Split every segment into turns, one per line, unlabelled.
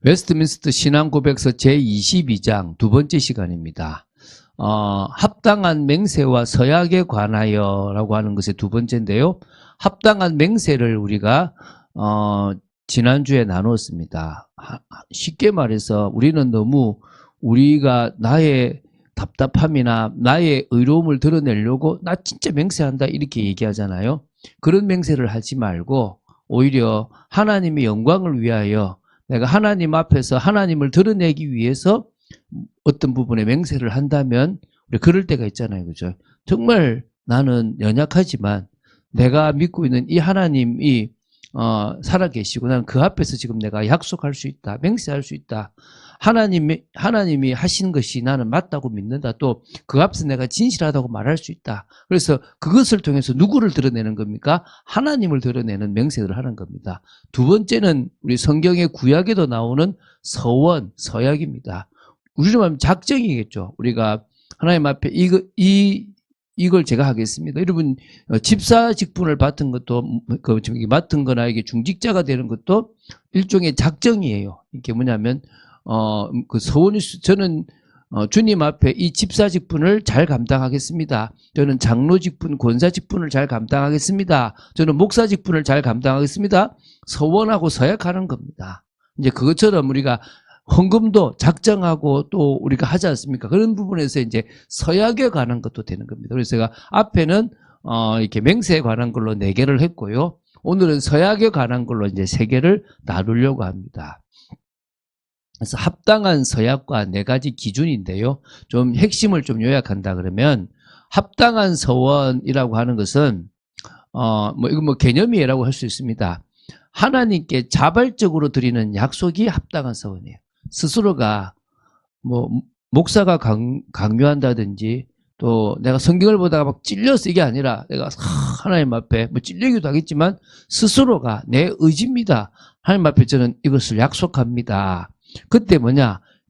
웨스트민스터 신앙고백서 제22장 두 번째 시간입니다. 합당한 맹세와 서약에 관하여라고 하는 것의 두 번째인데요. 합당한 맹세를 우리가 지난주에 나누었습니다. 쉽게 말해서 우리는 너무 우리가 나의 답답함이나 나의 의로움을 드러내려고 나 진짜 맹세한다 이렇게 얘기하잖아요. 그런 맹세를 하지 말고 오히려 하나님의 영광을 위하여 내가 하나님 앞에서 하나님을 드러내기 위해서 어떤 부분에 맹세를 한다면 우리 그럴 때가 있잖아요. 그죠? 정말 나는 연약하지만 내가 믿고 있는 이 하나님이 살아계시고 나는 그 앞에서 지금 내가 약속할 수 있다. 맹세할 수 있다. 하나님이 하신 것이 나는 맞다고 믿는다. 또 그 앞에서 내가 진실하다고 말할 수 있다. 그래서 그것을 통해서 누구를 드러내는 겁니까? 하나님을 드러내는 맹세를 하는 겁니다. 두 번째는 우리 성경의 구약에도 나오는 서원, 서약입니다. 우리로 말하면 작정이겠죠. 우리가 하나님 앞에 이걸 제가 하겠습니다. 여러분, 집사 직분을 맡은 것도, 맡은 거나 이게 중직자가 되는 것도 일종의 작정이에요. 이게 뭐냐면, 저는, 주님 앞에 이 집사 직분을 잘 감당하겠습니다. 저는 장로 직분, 권사 직분을 잘 감당하겠습니다. 저는 목사 직분을 잘 감당하겠습니다. 서원하고 서약하는 겁니다. 이제 그것처럼 우리가 헌금도 작정하고 또 우리가 하지 않습니까? 그런 부분에서 이제 서약에 관한 것도 되는 겁니다. 그래서 제가 앞에는 이렇게 맹세에 관한 걸로 4개를 했고요. 오늘은 서약에 관한 걸로 이제 3개를 나누려고 합니다. 그래서 합당한 서약과 4가지 기준인데요. 좀 핵심을 좀 요약한다 그러면 합당한 서원이라고 하는 것은 이거 개념이라고 할 수 있습니다. 하나님께 자발적으로 드리는 약속이 합당한 서원이에요. 스스로가 목사가 강요한다든지 또 내가 성경을 보다가 막 찔려서 이게 아니라 내가 하나님 앞에 찔리기도 하겠지만 스스로가 내 의지입니다. 하나님 앞에 저는 이것을 약속합니다. 그때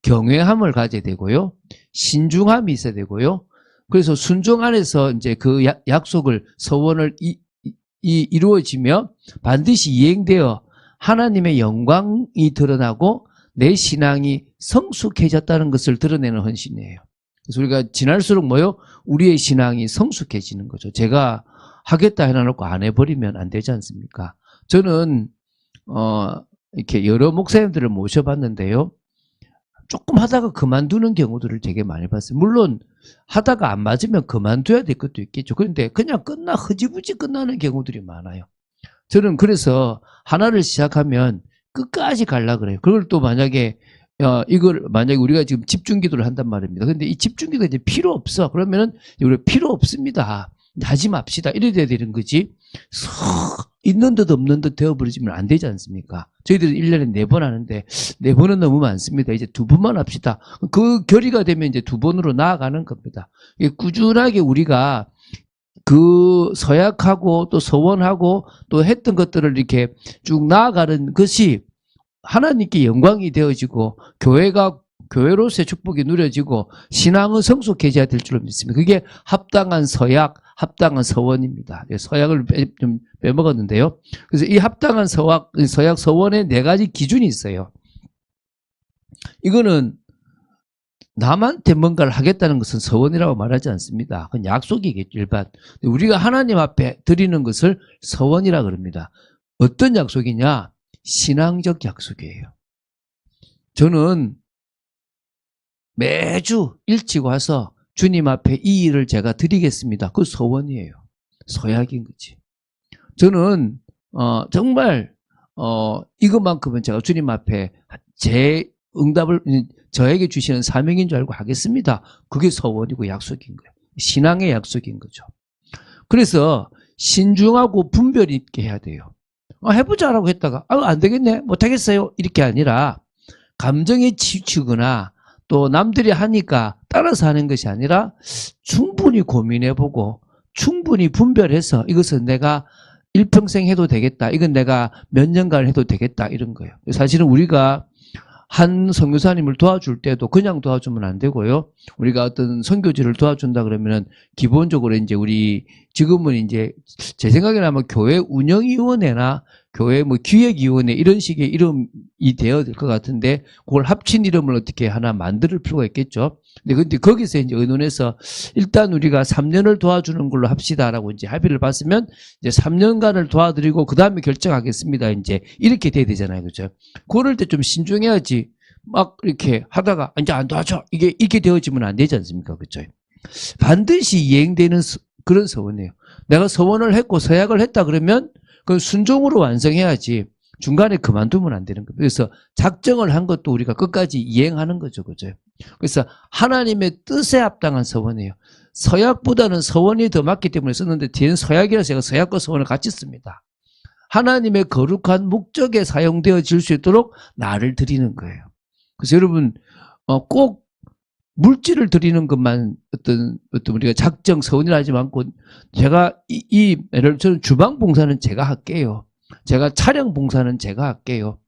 경외함을 가져야 되고요. 신중함이 있어야 되고요. 그래서 순종 안에서 이제 그 약속을 서원을 이루어지며 반드시 이행되어 하나님의 영광이 드러나고 내 신앙이 성숙해졌다는 것을 드러내는 헌신이에요. 그래서 우리가 지날수록 우리의 신앙이 성숙해지는 거죠. 제가 하겠다 해놔놓고 안 해버리면 안 되지 않습니까? 저는 이렇게 여러 목사님들을 모셔봤는데요. 조금 하다가 그만두는 경우들을 되게 많이 봤어요. 물론 하다가 안 맞으면 그만둬야 될 것도 있겠죠. 그런데 그냥 흐지부지 끝나는 경우들이 많아요. 저는 그래서 하나를 시작하면 끝까지 가려고 그래요. 그걸 또 만약에 우리가 지금 집중기도를 한단 말입니다. 근데 이 집중기도가 이제 필요 없어. 그러면은 우리 필요 없습니다. 하지 맙시다. 이래야 되는 거지. 있는 듯 없는 듯 되어버리면 안 되지 않습니까? 저희들은 1년에 4번 하는데 4번은 너무 많습니다. 이제 2번만 합시다. 그 결의가 되면 이제 2번으로 나아가는 겁니다. 꾸준하게 우리가 그 서약하고 또 서원하고 또 했던 것들을 이렇게 쭉 나아가는 것이 하나님께 영광이 되어지고 교회로서의 축복이 누려지고 신앙은 성숙해져야 될 줄로 믿습니다. 그게 합당한 서약, 합당한 서원입니다. 서약을 좀 빼먹었는데요. 그래서 이 합당한 서약, 서원에 4가지 기준이 있어요. 이거는 남한테 뭔가를 하겠다는 것은 서원이라고 말하지 않습니다. 그건 약속이겠죠, 일반. 우리가 하나님 앞에 드리는 것을 서원이라 그럽니다. 어떤 약속이냐? 신앙적 약속이에요. 저는 매주 일찍 와서 주님 앞에 이 일을 제가 드리겠습니다. 그 서원이에요. 서약인 거지. 저는 정말 이것만큼은 제가 주님 앞에 제 응답을 저에게 주시는 사명인 줄 알고 하겠습니다. 그게 서원이고 약속인 거예요. 신앙의 약속인 거죠. 그래서 신중하고 분별 있게 해야 돼요. 해보자라고 했다가 안 되겠네, 못하겠어요 이렇게 아니라 감정에 치우치거나 또 남들이 하니까 따라서 하는 것이 아니라 충분히 고민해보고 충분히 분별해서 이것은 내가 일평생 해도 되겠다, 이건 내가 몇 년간 해도 되겠다, 이런 거예요. 사실은 우리가 한 선교사님을 도와줄 때도 그냥 도와주면 안 되고요. 우리가 어떤 선교지를 도와준다 그러면은 기본적으로 이제 우리 지금은 이제 제 생각에는 아마 교회 운영위원회나 교회 뭐 기획위원회 이런 식의 이름이 되어야 될 것 같은데 그걸 합친 이름을 어떻게 하나 만들 필요가 있겠죠. 근데 거기서 이제 의논해서 일단 우리가 3년을 도와주는 걸로 합시다라고 이제 합의를 봤으면 이제 3년간을 도와드리고 그 다음에 결정하겠습니다. 이제 이렇게 돼야 되잖아요. 그죠? 그럴 때 좀 신중해야지 막 이렇게 하다가 이제 안 도와줘. 이게 되어지면 안 되지 않습니까? 그죠? 반드시 이행되는 그런 서원이에요. 내가 서원을 했고 서약을 했다 그러면 그건 순종으로 완성해야지 중간에 그만두면 안 되는 거예요. 그래서 작정을 한 것도 우리가 끝까지 이행하는 거죠. 그죠? 그래서 하나님의 뜻에 합당한 서원이에요. 서약보다는 서원이 더 맞기 때문에 썼는데 뒤에는 서약이라서 제가 서약과 서원을 같이 씁니다. 하나님의 거룩한 목적에 사용되어질 수 있도록 나를 드리는 거예요. 그래서 여러분 꼭 물질을 드리는 것만 어떤 우리가 작정 서원이라 하지 않고 제가 예를 들어 주방 봉사는 제가 할게요. 제가 차량 봉사는 제가 할게요.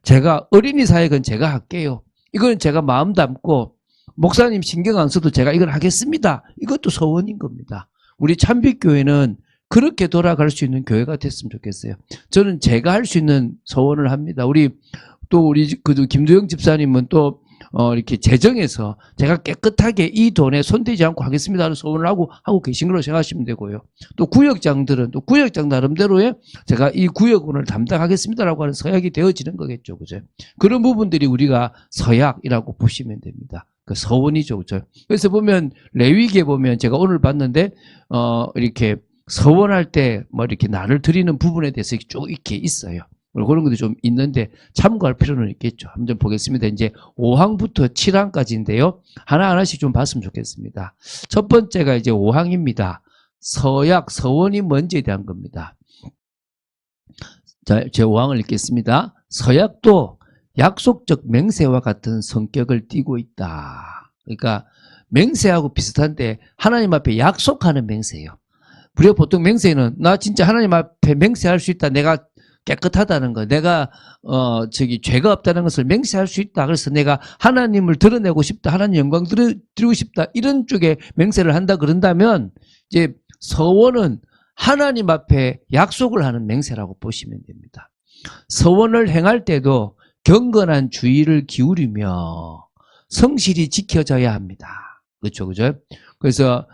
제가 어린이 사역은 제가 할게요. 이거는 제가 마음 담고 목사님 신경 안 써도 제가 이걸 하겠습니다. 이것도 서원인 겁니다. 우리 참빛교회는 그렇게 돌아갈 수 있는 교회가 됐으면 좋겠어요. 저는 제가 할 수 있는 서원을 합니다. 우리 김두영 집사님은 또 이렇게 재정에서 제가 깨끗하게 이 돈에 손대지 않고 하겠습니다 하는 소원을 하고 계신 걸로 생각하시면 되고요. 또 구역장들은 또 구역장 나름대로의 제가 이 구역원을 담당하겠습니다라고 하는 서약이 되어지는 거겠죠. 그죠? 그런 부분들이 우리가 서약이라고 보시면 됩니다. 그 서원이죠. 그죠? 그래서 보면 레위기에 보면 제가 오늘 봤는데, 이렇게 서원할 때 뭐 이렇게 나를 드리는 부분에 대해서 쭉 이렇게 있어요. 그런 것도 좀 있는데 참고할 필요는 있겠죠. 한번 보겠습니다. 이제 5항부터 7항까지인데요. 하나하나씩 좀 봤으면 좋겠습니다. 첫 번째가 이제 5항입니다. 서약, 서원이 뭔지에 대한 겁니다. 자, 제 5항을 읽겠습니다. 서약도 약속적 맹세와 같은 성격을 띠고 있다. 그러니까 맹세하고 비슷한데 하나님 앞에 약속하는 맹세예요. 우리가 보통 맹세는 나 진짜 하나님 앞에 맹세할 수 있다. 내가 깨끗하다는 거, 내가 죄가 없다는 것을 맹세할 수 있다. 그래서 내가 하나님을 드러내고 싶다, 하나님 영광 드리고 싶다, 이런 쪽에 맹세를 한다 그런다면 이제 서원은 하나님 앞에 약속을 하는 맹세라고 보시면 됩니다. 서원을 행할 때도 경건한 주의를 기울이며 성실히 지켜져야 합니다. 그렇죠, 그죠? 그래서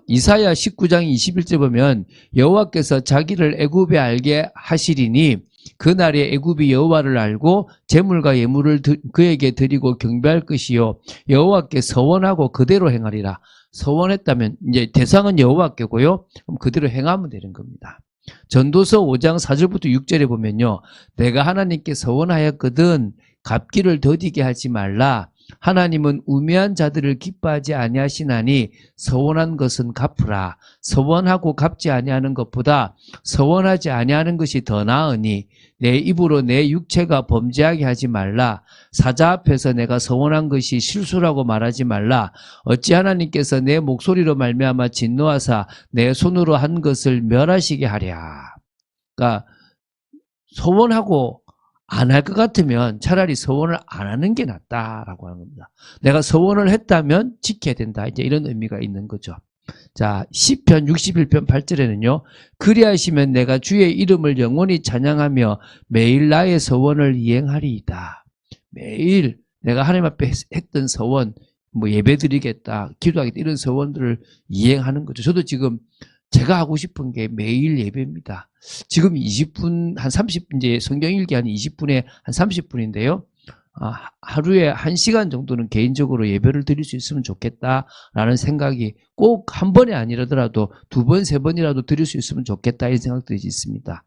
이사야 19장 21절 보면 여호와께서 자기를 애굽에 알게 하시리니 그날에 애굽이 여호와를 알고 제물과 예물을 그에게 드리고 경배할 것이요 여호와께 서원하고 그대로 행하리라. 서원했다면 이제 대상은 여호와께고요. 그럼 그대로 행하면 되는 겁니다. 전도서 5장 4절부터 6절에 보면요. 내가 하나님께 서원하였거든 갚기를 더디게 하지 말라. 하나님은 우매한 자들을 기뻐하지 아니하시나니 서원한 것은 갚으라. 서원하고 갚지 아니하는 것보다 서원하지 아니하는 것이 더 나으니 내 입으로 내 육체가 범죄하게 하지 말라. 사자 앞에서 내가 서원한 것이 실수라고 말하지 말라. 어찌 하나님께서 내 목소리로 말미암아 진노하사 내 손으로 한 것을 멸하시게 하랴. 그러니까 서원하고 안 할 것 같으면 차라리 서원을 안 하는 게 낫다라고 하는 겁니다. 내가 서원을 했다면 지켜야 된다. 이제 이런 의미가 있는 거죠. 자, 시편 61편 8절에는요. 그리하시면 내가 주의 이름을 영원히 찬양하며 매일 나의 서원을 이행하리이다. 매일 내가 하나님 앞에 했던 서원, 뭐 예배드리겠다, 기도하겠다 이런 서원들을 이행하는 거죠. 저도 지금 제가 하고 싶은 게 매일 예배입니다. 지금 20분, 한 30분, 이제 성경 읽기 한 20분에 한 30분인데요. 하루에 1시간 정도는 개인적으로 예배를 드릴 수 있으면 좋겠다라는 생각이 꼭 한 번이 아니라더라도 2번, 3번이라도 드릴 수 있으면 좋겠다 이런 생각들이 있습니다.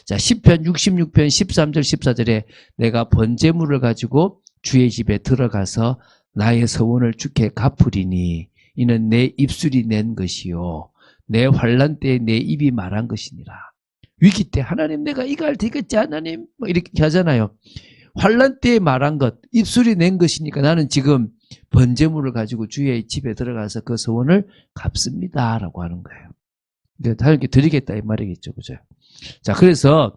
자, 시편 66편 13절, 14절에 내가 번제물을 가지고 주의 집에 들어가서 나의 서원을 주께 갚으리니 이는 내 입술이 낸 것이요. 내 환난 때에 내 입이 말한 것이니라. 위기 때 하나님 내가 이거 할 테겠지 하나님 뭐 이렇게 하잖아요. 환난 때에 말한 것, 입술이 낸 것이니까 나는 지금 번제물을 가지고 주의 집에 들어가서 그 서원을 갚습니다라고 하는 거예요. 그러니까 다 이렇게 드리겠다 이 말이겠죠, 그죠? 자, 그래서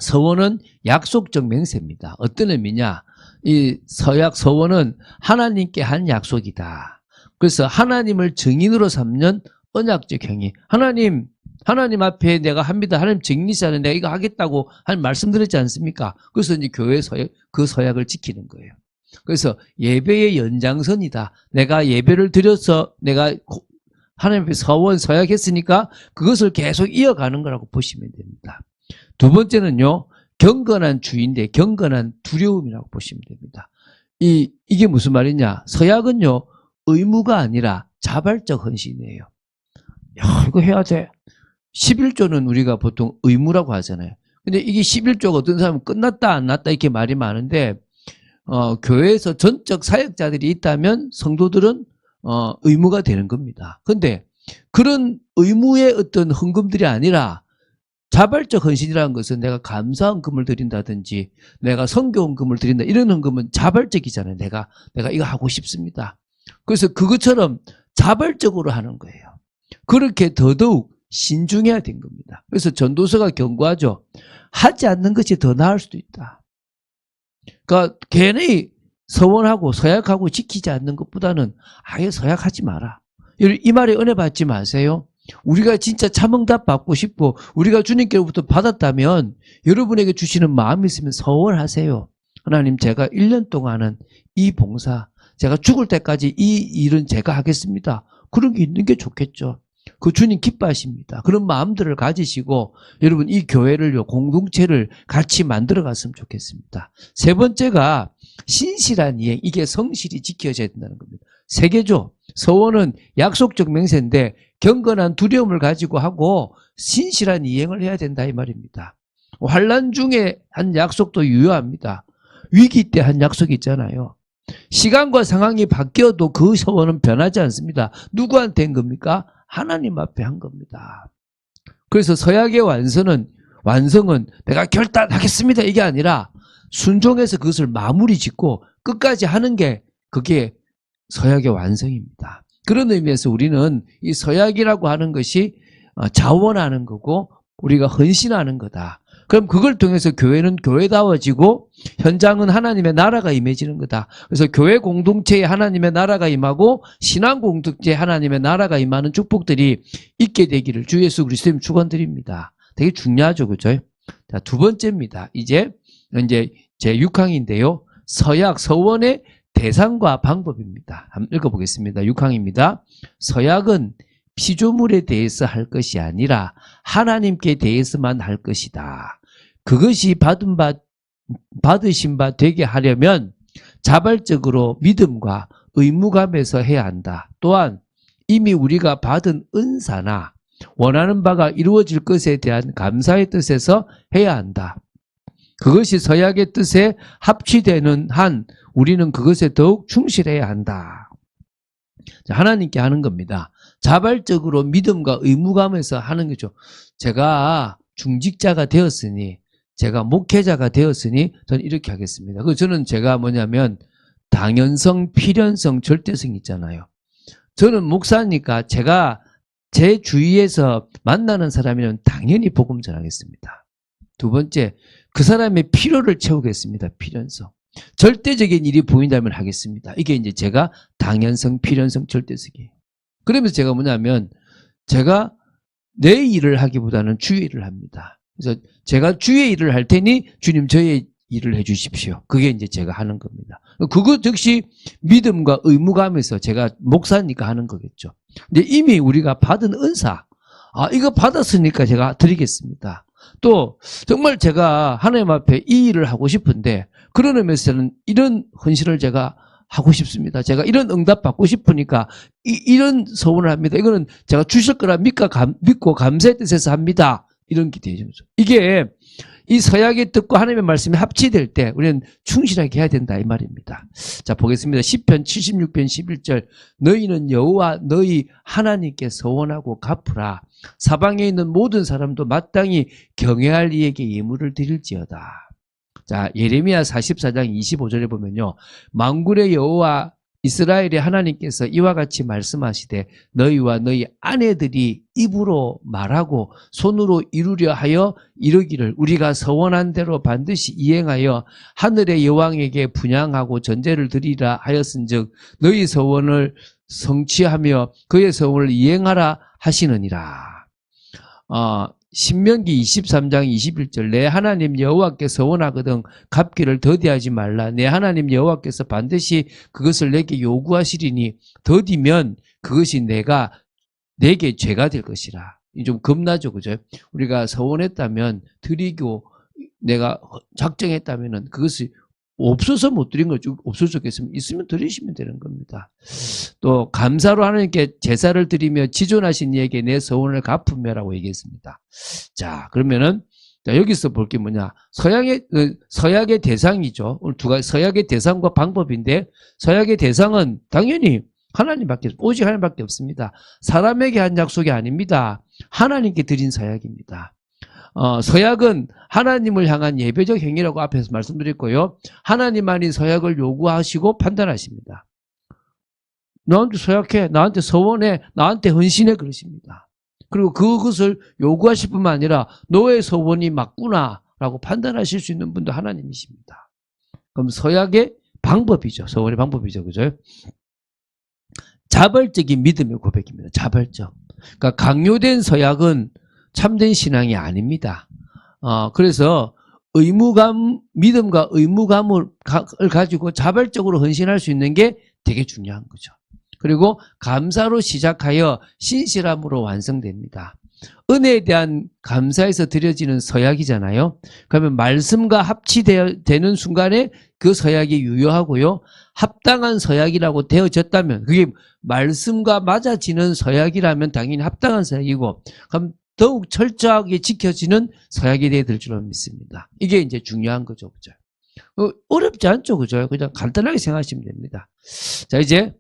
서원은 약속적 맹세입니다. 어떤 의미냐? 이 서약 서원은 하나님께 한 약속이다. 그래서 하나님을 증인으로 삼는 언약적 행위. 하나님 앞에 내가 합니다. 하나님 정리사는 내가 이거 하겠다고 한 말씀드렸지 않습니까? 그래서 이제 교회 그 서약을 지키는 거예요. 그래서 예배의 연장선이다. 내가 예배를 드려서 내가 하나님 앞에 서약했으니까 그것을 계속 이어가는 거라고 보시면 됩니다. 두 번째는요, 경건한 주의인데 경건한 두려움이라고 보시면 됩니다. 이게 무슨 말이냐? 서약은요, 의무가 아니라 자발적 헌신이에요. 야, 이거 해야 돼. 11조는 우리가 보통 의무라고 하잖아요. 근데 이게 11조가 어떤 사람은 끝났다 안 났다 이렇게 말이 많은데 교회에서 전적 사역자들이 있다면 성도들은 의무가 되는 겁니다. 근데 그런 의무의 어떤 헌금들이 아니라 자발적 헌신이라는 것은 내가 감사헌금을 드린다든지 내가 선교헌금을 드린다 이런 헌금은 자발적이잖아요. 내가 이거 하고 싶습니다. 그래서 그것처럼 자발적으로 하는 거예요. 그렇게 더더욱 신중해야 된 겁니다. 그래서 전도서가 경고하죠. 하지 않는 것이 더 나을 수도 있다. 그러니까 괜히 서원하고 서약하고 지키지 않는 것보다는 아예 서약하지 마라. 이 말에 은혜 받지 마세요. 우리가 진짜 참응답 받고 싶고 우리가 주님께로부터 받았다면 여러분에게 주시는 마음이 있으면 서원하세요. 하나님, 제가 1년 동안은 이 봉사, 제가 죽을 때까지 이 일은 제가 하겠습니다. 그런 게 있는 게 좋겠죠. 그 주님 기뻐하십니다. 그런 마음들을 가지시고 여러분 이 교회를요, 공동체를 같이 만들어 갔으면 좋겠습니다. 세 번째가 신실한 이행, 이게 성실히 지켜져야 된다는 겁니다. 세 개죠. 서원은 약속적 맹세인데 경건한 두려움을 가지고 하고 신실한 이행을 해야 된다 이 말입니다. 환난 중에 한 약속도 유효합니다. 위기 때 한 약속이 있잖아요. 시간과 상황이 바뀌어도 그 서원은 변하지 않습니다. 누구한테 한 겁니까? 하나님 앞에 한 겁니다. 그래서 서약의 완성은 내가 결단하겠습니다 이게 아니라 순종해서 그것을 마무리 짓고 끝까지 하는 게 그게 서약의 완성입니다. 그런 의미에서 우리는 이 서약이라고 하는 것이 자원하는 거고 우리가 헌신하는 거다. 그럼 그걸 통해서 교회는 교회다워지고 현장은 하나님의 나라가 임해지는 거다. 그래서 교회 공동체에 하나님의 나라가 임하고 신앙 공동체에 하나님의 나라가 임하는 축복들이 있게 되기를 주 예수 그리스도님 축원드립니다. 되게 중요하죠, 그죠? 자, 두 번째입니다. 이제 제 6항인데요. 서약, 서원의 대상과 방법입니다. 한번 읽어보겠습니다. 6항입니다. 서약은 피조물에 대해서 할 것이 아니라 하나님께 대해서만 할 것이다. 그것이 받으신 바 되게 하려면 자발적으로 믿음과 의무감에서 해야 한다. 또한 이미 우리가 받은 은사나 원하는 바가 이루어질 것에 대한 감사의 뜻에서 해야 한다. 그것이 서약의 뜻에 합치되는 한 우리는 그것에 더욱 충실해야 한다. 하나님께 하는 겁니다. 자발적으로 믿음과 의무감에서 하는 거죠. 제가 중직자가 되었으니, 제가 목회자가 되었으니 저는 이렇게 하겠습니다. 저는 제가 뭐냐면 당연성, 필연성, 절대성 있잖아요. 저는 목사니까 제가 제 주위에서 만나는 사람이면 당연히 복음 전하겠습니다. 두 번째, 그 사람의 필요를 채우겠습니다. 필연성. 절대적인 일이 보인다면 하겠습니다. 이게 이제 제가 당연성, 필연성, 절대성이에요. 그러면서 제가 뭐냐면 제가 내 일을 하기보다는 주의 일을 합니다. 그래서 제가 주의 일을 할 테니 주님 저의 일을 해 주십시오. 그게 이제 제가 하는 겁니다. 그것 역시 믿음과 의무감에서 제가 목사니까 하는 거겠죠. 근데 이미 우리가 받은 은사, 이거 받았으니까 제가 드리겠습니다. 또 정말 제가 하나님 앞에 이 일을 하고 싶은데 그런 의미에서는 이런 헌신을 제가 하고 싶습니다. 제가 이런 응답 받고 싶으니까 이런 소원을 합니다. 이거는 제가 주실 거라 믿고 감사의 뜻에서 합니다. 이런 게 되죠. 이게 이 서약의 뜻과 하나님의 말씀이 합치될 때 우리는 충실하게 해야 된다 이 말입니다. 자, 보겠습니다. 시편 76편 11절 너희는 여호와 너희 하나님께 서원하고 갚으라. 사방에 있는 모든 사람도 마땅히 경외할 이에게 예물을 드릴지어다. 자, 예레미야 44장 25절에 보면요. 만군의 여호와 이스라엘의 하나님께서 이와 같이 말씀하시되 너희와 너희 아내들이 입으로 말하고 손으로 이루려 하여 이르기를 우리가 서원한 대로 반드시 이행하여 하늘의 여왕에게 분향하고 전제를 드리라 하였은즉 너희 서원을 성취하며 그의 서원을 이행하라 하시느니라. 신명기 23장 21절 내 하나님 여호와께 서원하거든 갚기를 더디하지 말라. 내 하나님 여호와께서 반드시 그것을 내게 요구하시리니 더디면 그것이 내게 죄가 될 것이라. 좀 겁나죠, 그죠? 우리가 서원했다면 드리고 내가 작정했다면은 그것이 없어서 못 드린 거죠. 없어졌겠으면 있으면 드리시면 되는 겁니다. 또 감사로 하나님께 제사를 드리며 지존하신 이에게 내 서원을 갚으며라고 얘기했습니다. 자, 그러면은 자, 여기서 볼 게 뭐냐? 서약의 대상이죠. 오늘 두 가지 서약의 대상과 방법인데 서약의 대상은 당연히 하나님밖에 오직 하나님밖에 없습니다. 사람에게 한 약속이 아닙니다. 하나님께 드린 서약입니다. 서약은 하나님을 향한 예배적 행위라고 앞에서 말씀드렸고요. 하나님만이 서약을 요구하시고 판단하십니다. 나한테 서약해, 나한테 서원해, 나한테 헌신해 그러십니다. 그리고 그것을 요구하실 뿐만 아니라 너의 서원이 맞구나 라고 판단하실 수 있는 분도 하나님이십니다. 그럼 서약의 방법이죠. 서원의 방법이죠. 그죠? 자발적인 믿음의 고백입니다. 자발적. 그러니까 강요된 서약은 참된 신앙이 아닙니다. 그래서 믿음과 의무감을 가지고 자발적으로 헌신할 수 있는 게 되게 중요한 거죠. 그리고 감사로 시작하여 신실함으로 완성됩니다. 은혜에 대한 감사에서 드려지는 서약이잖아요. 그러면 말씀과 합치되는 순간에 그 서약이 유효하고요. 합당한 서약이라고 되어졌다면 그게 말씀과 맞아지는 서약이라면 당연히 합당한 서약이고 그럼 더욱 철저하게 지켜지는 서약이 되어야 될 줄로 믿습니다. 이게 이제 중요한 거죠. 그죠? 어렵지 않죠. 그죠? 그냥 간단하게 생각하시면 됩니다. 자, 이제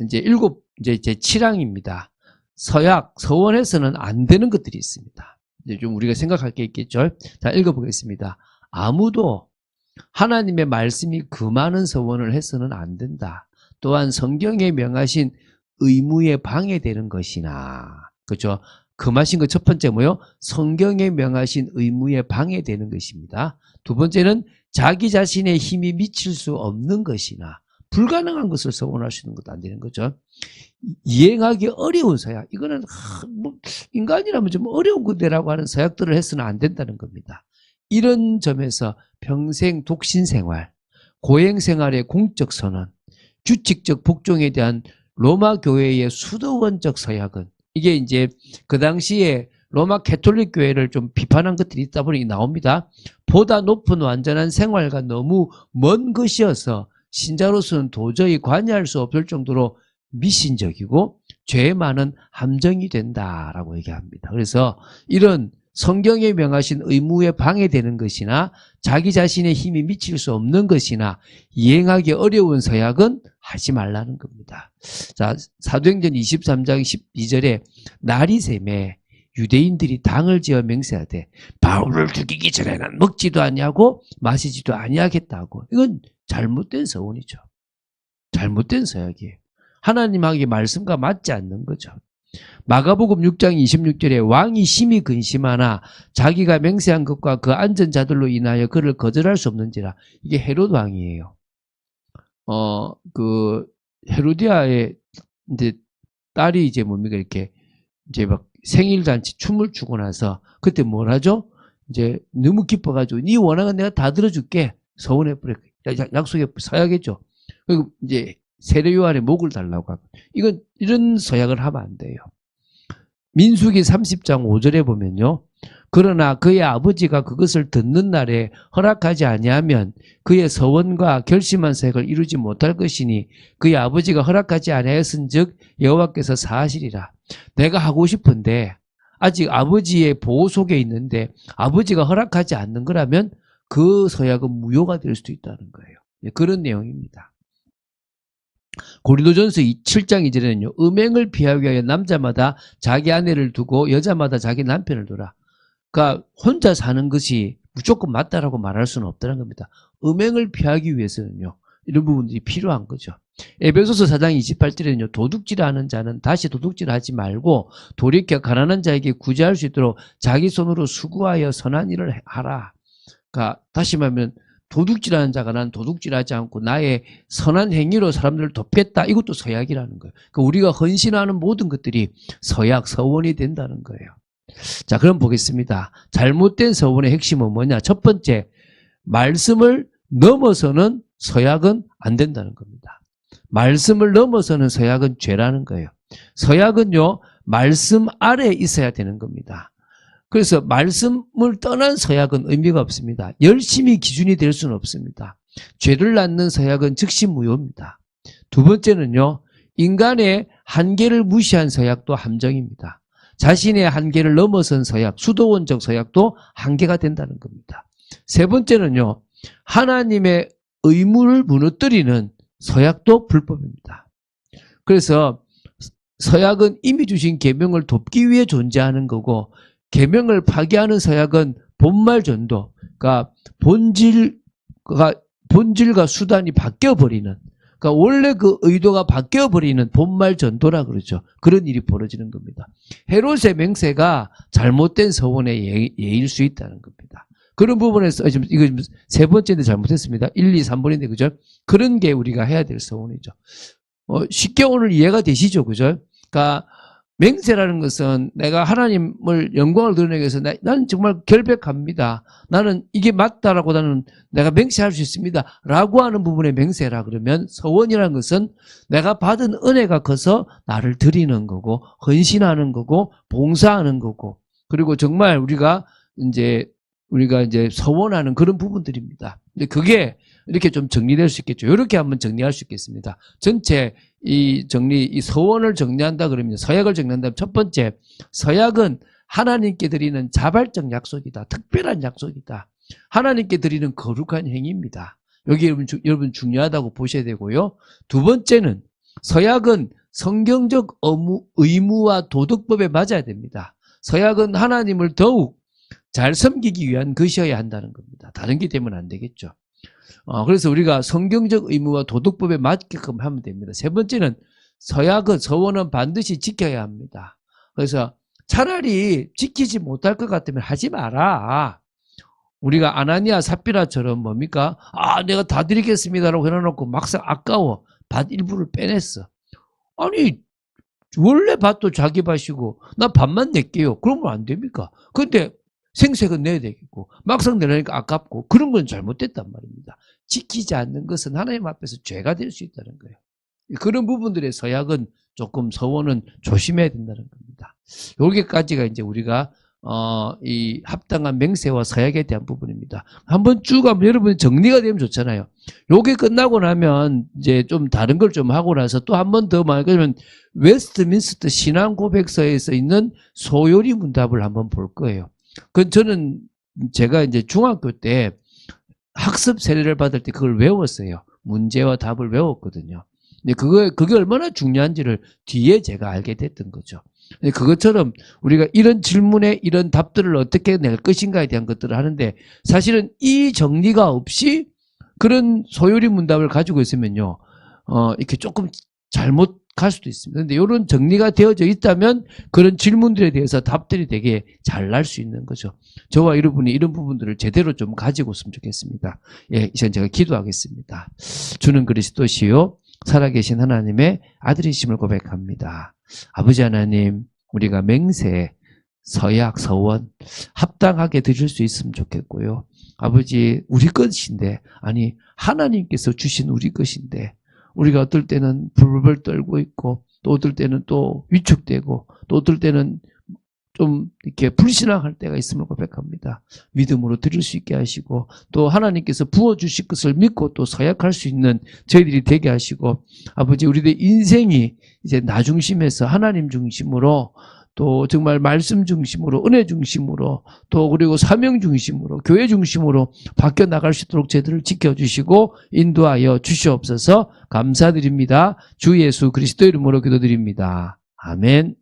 이제 제 7항입니다. 서원에서는 안 되는 것들이 있습니다. 이제 좀 우리가 생각할 게 있겠죠. 자, 읽어보겠습니다. 아무도 하나님의 말씀이 금하는 서원을 해서는 안 된다. 또한 성경에 명하신 의무에 방해되는 것이나, 그렇죠? 금하신 것 첫 번째 뭐요? 성경에 명하신 의무에 방해되는 것입니다. 두 번째는 자기 자신의 힘이 미칠 수 없는 것이나 불가능한 것을 서원할 수 있는 것도 안 되는 거죠. 이행하기 어려운 서약, 이거는 인간이라면 좀 어려운 건데라고 하는 서약들을 해서는 안 된다는 겁니다. 이런 점에서 평생 독신 생활, 고행 생활의 공적 선언, 규칙적 복종에 대한 로마 교회의 수도원적 서약은 이게 이제 그 당시에 로마 캐톨릭 교회를 좀 비판한 것들이 있다 보니 나옵니다. 보다 높은 완전한 생활과 너무 먼 것이어서 신자로서는 도저히 관여할 수 없을 정도로 미신적이고 죄에 많은 함정이 된다라고 얘기합니다. 그래서 이런 성경에 명하신 의무에 방해되는 것이나 자기 자신의 힘이 미칠 수 없는 것이나 이행하기 어려운 서약은 하지 말라는 겁니다. 자, 사도행전 23장 12절에 날이 새매 유대인들이 당을 지어 맹세하되 바울을 죽이기 전에는 먹지도 아니하고 마시지도 아니하겠다고. 이건 잘못된 서원이죠. 잘못된 서약이에요. 하나님에게 말씀과 맞지 않는 거죠. 마가복음 6장 26절에 왕이 심히 근심하나 자기가 맹세한 것과 그 앉은 자들로 인하여 그를 거절할 수 없는지라. 이게 헤롯 왕이에요. 그 헤로디아의 이제 딸이 이제 뭡니까 이렇게 이제 막 생일 잔치 춤을 추고 나서 그때 뭘 하죠? 이제 너무 기뻐가지고 네 원하는 내가 다 들어줄게. 서원해 버려. 약속해 서약했죠. 그리고 이제 세례 요한의 목을 달라고 하고 이런 서약을 하면 안 돼요. 민수기 30장 5절에 보면요. 그러나 그의 아버지가 그것을 듣는 날에 허락하지 아니하면 그의 서원과 결심한 서약을 이루지 못할 것이니 그의 아버지가 허락하지 아니하였은즉 여호와께서 사하시리라. 내가 하고 싶은데 아직 아버지의 보호 속에 있는데 아버지가 허락하지 않는 거라면 그 서약은 무효가 될 수도 있다는 거예요. 그런 내용입니다. 고린도전서 7장 2절에는요. 음행을 피하기 위하여 남자마다 자기 아내를 두고 여자마다 자기 남편을 두라. 그러니까 혼자 사는 것이 무조건 맞다라고 말할 수는 없다는 겁니다. 음행을 피하기 위해서는요. 이런 부분들이 필요한 거죠. 에베소서 4장 28절에는요. 도둑질하는 자는 다시 도둑질하지 말고 돌이켜 가난한 자에게 구제할 수 있도록 자기 손으로 수고하여 선한 일을 하라. 그러니까 다시 말하면 도둑질하는 자가 난 도둑질하지 않고 나의 선한 행위로 사람들을 돕겠다. 이것도 서약이라는 거예요. 그러니까 우리가 헌신하는 모든 것들이 서약, 서원이 된다는 거예요. 자, 그럼 보겠습니다. 잘못된 서원의 핵심은 뭐냐? 첫 번째, 말씀을 넘어서는 서약은 안 된다는 겁니다. 말씀을 넘어서는 서약은 죄라는 거예요. 서약은요, 말씀 아래에 있어야 되는 겁니다. 그래서 말씀을 떠난 서약은 의미가 없습니다. 열심히 기준이 될 수는 없습니다. 죄를 낳는 서약은 즉시 무효입니다. 두 번째는요, 인간의 한계를 무시한 서약도 함정입니다. 자신의 한계를 넘어선 서약, 수도원적 서약도 한계가 된다는 겁니다. 세 번째는요, 하나님의 의무를 무너뜨리는 서약도 불법입니다. 그래서 서약은 이미 주신 계명을 돕기 위해 존재하는 거고, 계명을 파기하는 서약은 본말 전도, 그러니까 본질과 수단이 바뀌어버리는, 그러니까 원래 그 의도가 바뀌어버리는 본말 전도라 그러죠. 그런 일이 벌어지는 겁니다. 헤롯의 맹세가 잘못된 서원의 예일 수 있다는 겁니다. 그런 부분에서 지금 이거 세 번째인데 잘못했습니다. 1, 2, 3번인데 그죠? 그런 게 우리가 해야 될 서원이죠. 쉽게 오늘 이해가 되시죠, 그죠? 그러니까 맹세라는 것은 내가 하나님을 영광을 드러내기 위해서 나는 정말 결백합니다. 나는 이게 맞다라고 나는 내가 맹세할 수 있습니다. 라고 하는 부분의 맹세라 그러면 서원이라는 것은 내가 받은 은혜가 커서 나를 드리는 거고 헌신하는 거고 봉사하는 거고 그리고 정말 우리가 이제 서원하는 그런 부분들입니다. 근데 그게 이렇게 좀 정리될 수 있겠죠. 이렇게 한번 정리할 수 있겠습니다. 전체 이 서원을 정리한다 그러면 서약을 정리한다면 첫 번째, 서약은 하나님께 드리는 자발적 약속이다. 특별한 약속이다. 하나님께 드리는 거룩한 행위입니다. 여기 여러분 중요하다고 보셔야 되고요. 두 번째는 서약은 성경적 의무와 도덕법에 맞아야 됩니다. 서약은 하나님을 더욱 잘 섬기기 위한 것이어야 한다는 겁니다. 다른 게 되면 안 되겠죠. 그래서 우리가 성경적 의무와 도덕법에 맞게끔 하면 됩니다. 세 번째는 서원은 반드시 지켜야 합니다. 그래서 차라리 지키지 못할 것 같으면 하지 마라. 우리가 아나니아 삽비라처럼 뭡니까? 내가 다 드리겠습니다라고 해놓고 막상 아까워. 밭 일부를 빼냈어. 아니 원래 밭도 자기 밭이고 나 밭만 낼게요. 그러면 안 됩니까? 근데 생색은 내야 되겠고 막상 내려니까 아깝고 그런 건 잘못됐단 말입니다. 지키지 않는 것은 하나님 앞에서 죄가 될 수 있다는 거예요. 그런 부분들의 서약은 조금 서원은 조심해야 된다는 겁니다. 여기까지가 이제 우리가 이 합당한 맹세와 서약에 대한 부분입니다. 한번 쭉 한번 여러분 정리가 되면 좋잖아요. 요게 끝나고 나면 이제 좀 다른 걸 좀 하고 나서 또 한 번 더 말하면 웨스트민스터 신앙 고백서에서 있는 소요리 문답을 한번 볼 거예요. 저는 제가 이제 중학교 때 학습 세례를 받을 때 그걸 외웠어요. 문제와 답을 외웠거든요. 근데 그게 얼마나 중요한지를 뒤에 제가 알게 됐던 거죠. 그것처럼 우리가 이런 질문에 이런 답들을 어떻게 낼 것인가에 대한 것들을 하는데 사실은 이 정리가 없이 그런 소요리 문답을 가지고 있으면요, 이렇게 조금 잘못 갈 수도 있습니다. 그런데 이런 정리가 되어져 있다면 그런 질문들에 대해서 답들이 되게 잘 날 수 있는 거죠. 저와 여러분이 이런 부분들을 제대로 좀 가지고 있으면 좋겠습니다. 예, 이제 제가 기도하겠습니다. 주는 그리스도시요 살아계신 하나님의 아들이심을 고백합니다. 아버지 하나님, 우리가 맹세, 서약, 서원 합당하게 드릴 수 있으면 좋겠고요. 아버지, 우리 것인데, 아니 하나님께서 주신 우리 것인데 우리가 어떨 때는 불불 떨고 있고 또 어떨 때는 또 위축되고 또 어떨 때는 좀 이렇게 불신앙할 때가 있음을 고백합니다. 믿음으로 드릴 수 있게 하시고 또 하나님께서 부어주실 것을 믿고 또 서약할 수 있는 저희들이 되게 하시고 아버지 우리들의 인생이 이제 나 중심에서 하나님 중심으로 또 정말 말씀 중심으로 은혜 중심으로 또 그리고 사명 중심으로 교회 중심으로 바뀌어 나갈 수 있도록 저희들을 지켜주시고 인도하여 주시옵소서. 감사드립니다. 주 예수 그리스도 이름으로 기도드립니다. 아멘.